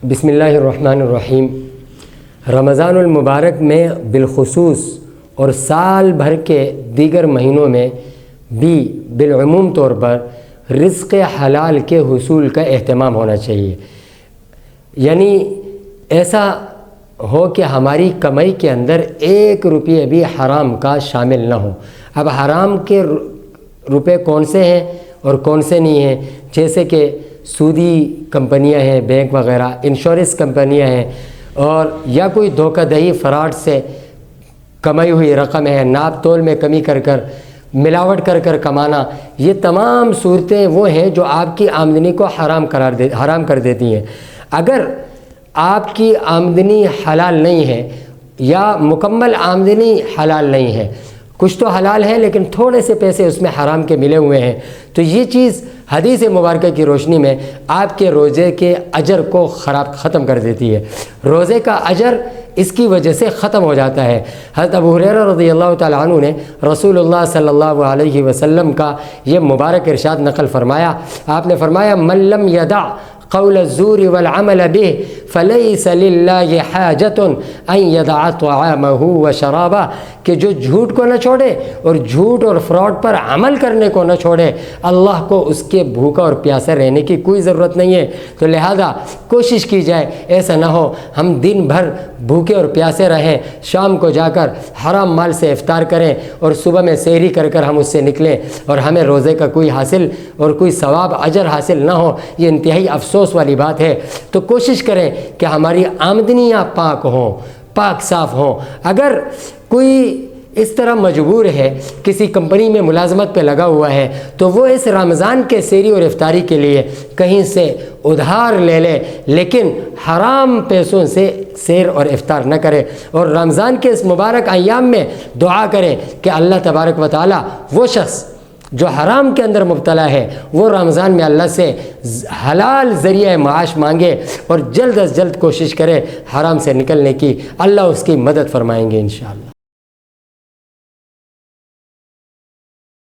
بسم اللہ الرحمن الرحیم۔ رمضان المبارک میں بالخصوص اور سال بھر کے دیگر مہینوں میں بھی بالعموم طور پر رزق حلال کے حصول کا اہتمام ہونا چاہیے، یعنی ایسا ہو کہ ہماری کمائی کے اندر 1 روپیہ بھی حرام کا شامل نہ ہو۔ اب حرام کے روپے کون سے ہیں اور کون سے نہیں ہیں؟ جیسے کہ سودی کمپنیاں ہیں، بینک وغیرہ، انشورنس کمپنیاں ہیں، اور یا کوئی دھوکہ دہی فراڈ سے کمائی ہوئی رقم ہے، ناپ تول میں کمی کر کر، ملاوٹ کر کر کمانا، یہ تمام صورتیں وہ ہیں جو آپ کی آمدنی کو حرام کر دیتی ہیں۔ اگر آپ کی آمدنی حلال نہیں ہے یا مکمل آمدنی حلال نہیں ہے، کچھ تو حلال ہے لیکن تھوڑے سے پیسے اس میں حرام کے ملے ہوئے ہیں، تو یہ چیز حدیث مبارکہ کی روشنی میں آپ کے روزے کے اجر کو ختم کر دیتی ہے۔ روزے کا اجر اس کی وجہ سے ختم ہو جاتا ہے۔ حضرت ابو ہریرہ رضی اللہ تعالیٰ عنہ نے رسول اللہ صلی اللہ علیہ وسلم کا یہ مبارک ارشاد نقل فرمایا۔ آپ نے فرمایا من لم یدع قول الزور والعمل به فلیس للہ حاجۃ ان یدع طعامہ وشرابہ، کہ جو جھوٹ کو نہ چھوڑے اور جھوٹ اور فراڈ پر عمل کرنے کو نہ چھوڑے، اللہ کو اس کے بھوکا اور پیاسے رہنے کی کوئی ضرورت نہیں ہے۔ تو لہذا کوشش کی جائے ایسا نہ ہو ہم دن بھر بھوکے اور پیاسے رہیں، شام کو جا کر حرام مال سے افطار کریں اور صبح میں سحری کر کر ہم اس سے نکلیں اور ہمیں روزے کا کوئی حاصل اور کوئی ثواب اجر حاصل نہ ہو۔ یہ انتہائی افسوس والی بات ہے۔ تو کوشش کریں کہ ہماری آمدنیاں پاک ہوں، پاک صاف ہوں۔ اگر کوئی اس طرح مجبور ہے، کسی کمپنی میں ملازمت پہ لگا ہوا ہے، تو وہ اس رمضان کے سحری اور افطاری کے لیے کہیں سے ادھار لے لے، لیکن حرام پیسوں سے سحر اور افطار نہ کرے، اور رمضان کے اس مبارک ایام میں دعا کریں کہ اللہ تبارک و تعالی وہ شخص جو حرام کے اندر مبتلا ہے وہ رمضان میں اللہ سے حلال ذریعہ معاش مانگے اور جلد از جلد کوشش کرے حرام سے نکلنے کی۔ اللہ اس کی مدد فرمائیں گے انشاءاللہ۔